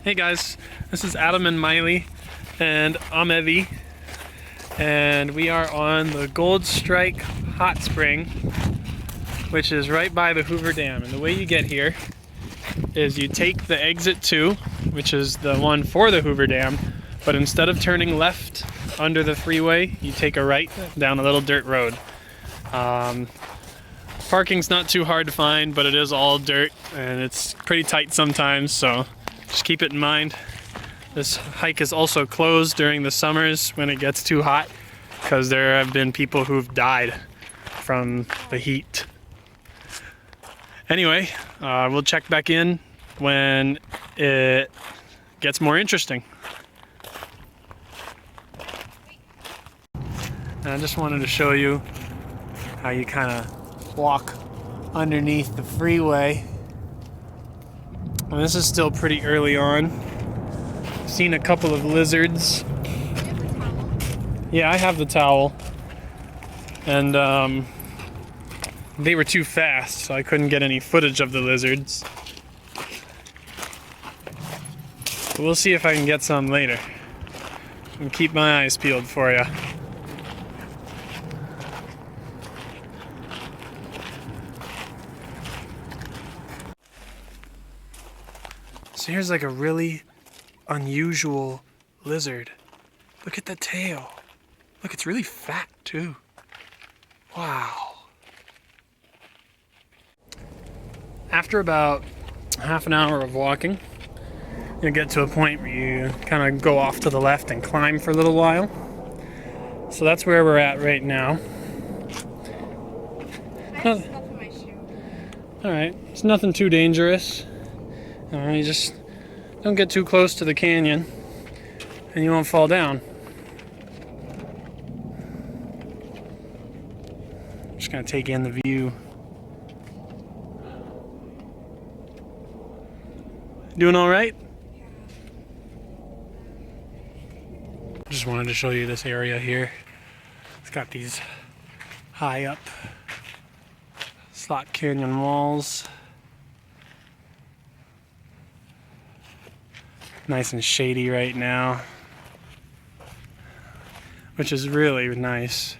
Hey guys, this is Adam and Miley and Amelie, and we are on the Gold Strike Hot Spring, which is right by the Hoover Dam. And the way you get here is you take the exit 2, which is the one for the Hoover Dam, but instead of turning left under the freeway, you take a right down a little dirt road. Parking's not too hard to find, but it is all dirt and it's pretty tight sometimes, so just keep it in mind. This hike is also closed during the summers when it gets too hot, because there have been people who've died from the heat. Anyway, we'll check back in when it gets more interesting. And I just wanted to show you how you kind of walk underneath the freeway. And this is still pretty early on. I've seen a couple of lizards. Do you have the towel? Yeah, I have the towel. And they were too fast, so I couldn't get any footage of the lizards. But we'll see if I can get some later. And keep my eyes peeled for you. So here's like a really unusual lizard. Look at the tail. Look, it's really fat too. Wow. After about half an hour of walking, you'll get to a point where you kind of go off to the left and climb for a little while. So that's where we're at right now. I have stuff in my shoe. Alright, it's nothing too dangerous. You just don't get too close to the canyon and you won't fall down. Just gonna take in the view. Doing all right? Just wanted to show you this area here. It's got these high up slot canyon walls. Nice and shady right now, which is really nice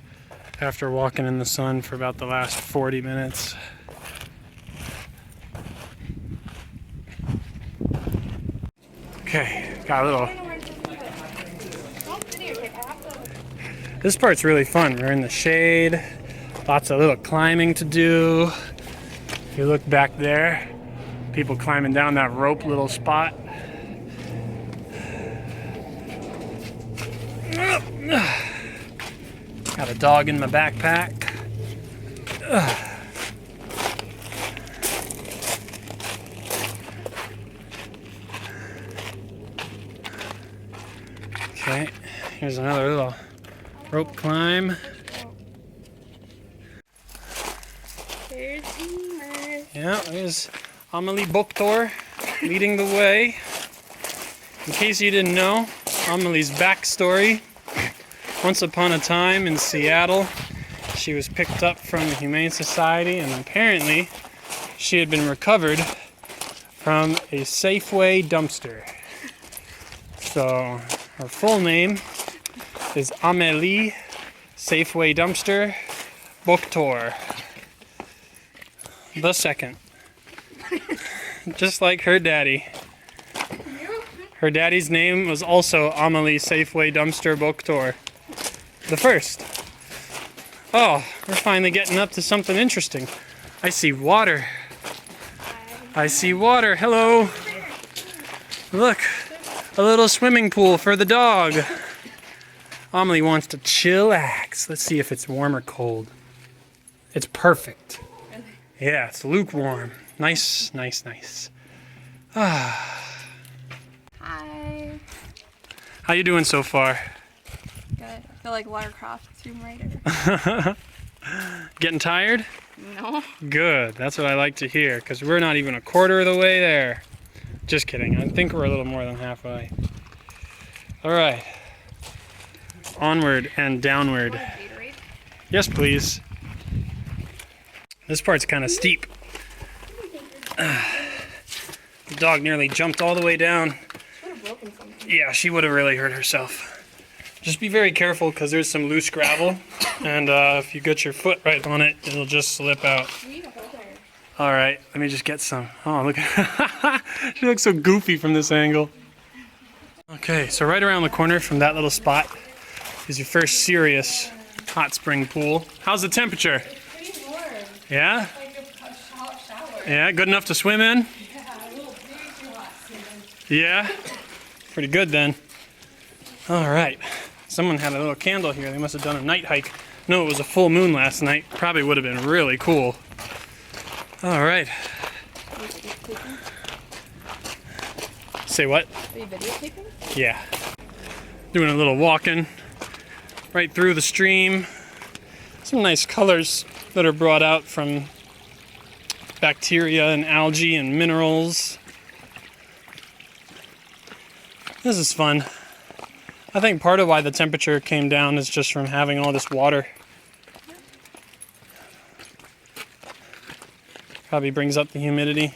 after walking in the sun for about the last 40 minutes. Okay, got a little. This part's really fun. We're in the shade, lots of little climbing to do. If you look back there, people climbing down that rope little spot. Got a dog in my backpack. Okay, here's another little rope climb. There's Emer. Yeah, there's Amelie Boktor leading the way. In case you didn't know, Amelie's backstory. Once upon a time in Seattle, she was picked up from the Humane Society, and apparently she had been recovered from a Safeway dumpster. So her full name is Amelie Safeway Dumpster Boktor the second. Just like her daddy. Her daddy's name was also Amelie Safeway Dumpster Boktor the first. Oh, we're finally getting up to something interesting. I see water. I see water. Hello. Look, a little swimming pool for the dog. Amelie wants to chillax. Let's see if it's warm or cold. It's perfect. Yeah, it's lukewarm. Nice, nice, nice. Ah. Hi. How you doing so far? Good. I feel like Lara Croft, Tomb Raider. Getting tired? No. Good. That's what I like to hear, because we're not even a quarter of the way there. Just kidding. I think we're a little more than halfway. All right. Onward and downward. Gatorade? Yes, please. This part's kind of steep. The dog nearly jumped all the way down broken something. Yeah, she would have really hurt herself. Just be very careful because there's some loose gravel, and if you get your foot right on it, it'll just slip out. All right, let me just get some. Oh, look at her. She looks so goofy from this angle. Okay, so right around the corner from that little spot is your first serious hot spring pool. How's the temperature? It's pretty warm. Yeah? Like a hot shower. Yeah, good enough to swim in? Yeah, a little bit too hot. Yeah? Pretty good then. All right. Someone had a little candle here. They must have done a night hike. No, it was a full moon last night. Probably would have been really cool. All right. Say what? Are you videotaping? Yeah. Doing a little walking right through the stream. Some nice colors that are brought out from bacteria and algae and minerals. This is fun. I think part of why the temperature came down is just from having all this water. Probably brings up the humidity.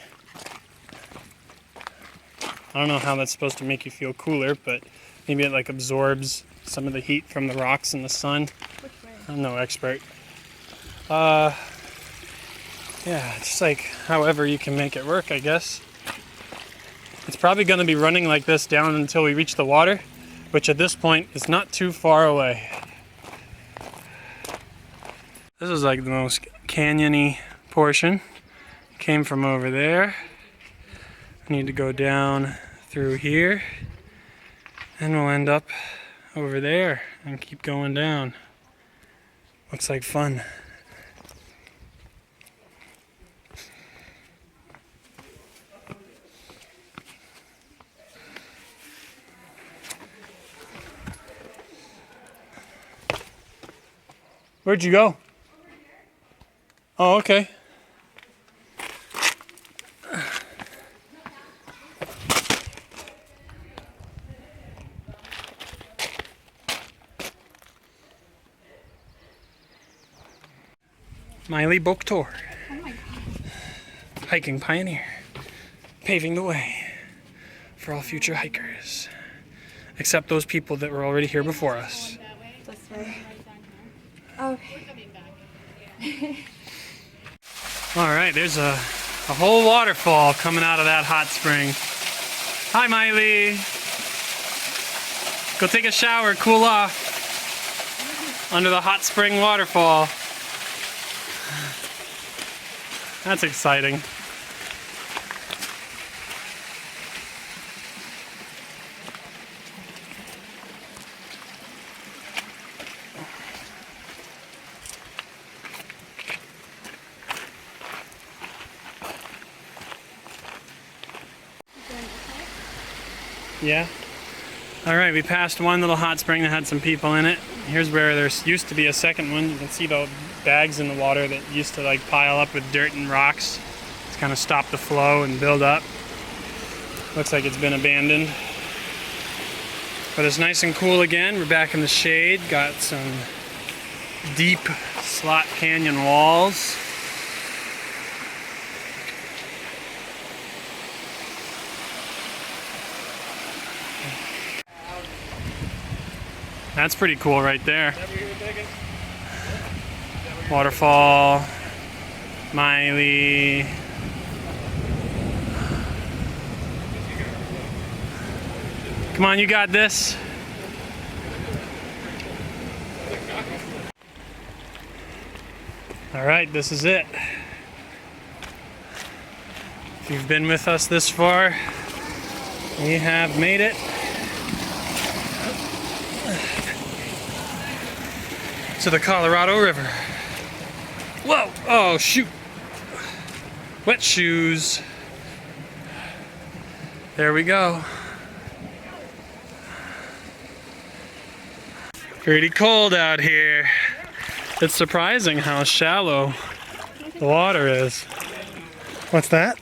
I don't know how that's supposed to make you feel cooler, but maybe it like absorbs some of the heat from the rocks and the sun. Which way? I'm no expert. Yeah, just like however you can make it work, I guess. It's probably going to be running like this down until we reach the water, which at this point is not too far away. This is like the most canyon-y portion. Came from over there. I need to go down through here, and we'll end up over there and keep going down. Looks like fun. Where'd you go? Oh, okay. Miley Book Tour. Oh my god. Hiking pioneer. Paving the way for all future hikers. Except those people that were already here before us. This way. Okay. Alright, there's a whole waterfall coming out of that hot spring. Hi, Miley. Go take a shower, cool off. Under the hot spring waterfall. That's exciting. Yeah. All right, we passed one little hot spring that had some people in it. Here's where there used to be a second one. You can see the bags in the water that used to like pile up with dirt and rocks. It's kind of stopped the flow and build up. Looks like it's been abandoned. But it's nice and cool again. We're back in the shade. Got some deep slot canyon walls. That's pretty cool right there. Waterfall, Miley. Come on, you got this. All right, this is it. If you've been with us this far, we have made it to the Colorado River. Whoa! Oh, shoot! Wet shoes. There we go. Pretty cold out here. It's surprising how shallow the water is. What's that?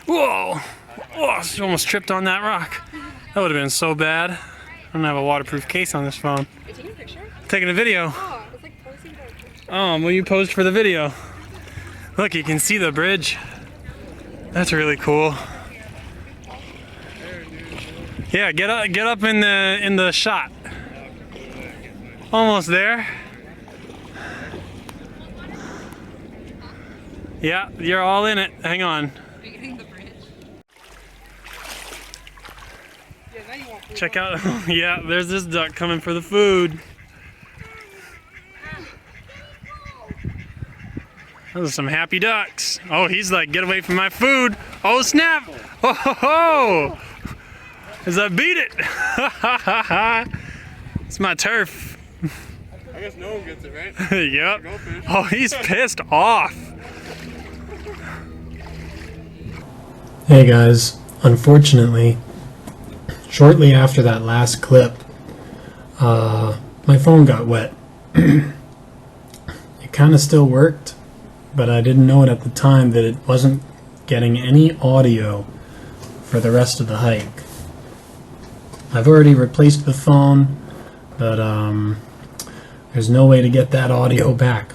Whoa! Oh, she almost tripped on that rock. That would have been so bad. I don't have a waterproof case on this phone. Are you taking a picture? Taking a video. Oh, it's like posing for a picture. Oh, well, you posed for the video. Look, you can see the bridge. That's really cool. Yeah, get up in the shot. Almost there. Yeah, you're all in it. Hang on. Are you getting the bridge? Check out. Yeah, there's this duck coming for the food. Those are some happy ducks. Oh, he's like, get away from my food. Oh, snap. Oh, ho, ho. As I beat it. It's my turf. I guess no one gets it, right? Yep. Go fish. Oh, he's pissed off. Hey guys, unfortunately, shortly after that last clip, my phone got wet. It kind of still worked, but I didn't know it at the time that it wasn't getting any audio for the rest of the hike. I've already replaced the phone, but there's no way to get that audio back.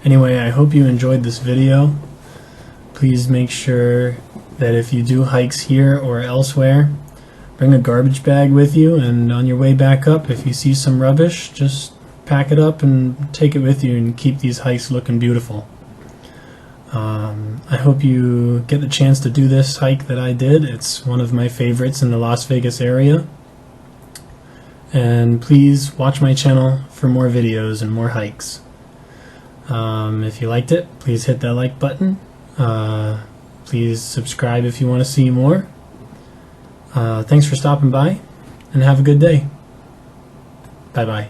Anyway, I hope you enjoyed this video. Please make sure that if you do hikes here or elsewhere, bring a garbage bag with you, and on your way back up, if you see some rubbish, just pack it up and take it with you and keep these hikes looking beautiful. I hope you get the chance to do this hike that I did. It's one of my favorites in the Las Vegas area. And please watch my channel for more videos and more hikes. If you liked it, please hit that like button. Please subscribe if you want to see more. Thanks for stopping by, and have a good day. Bye-bye.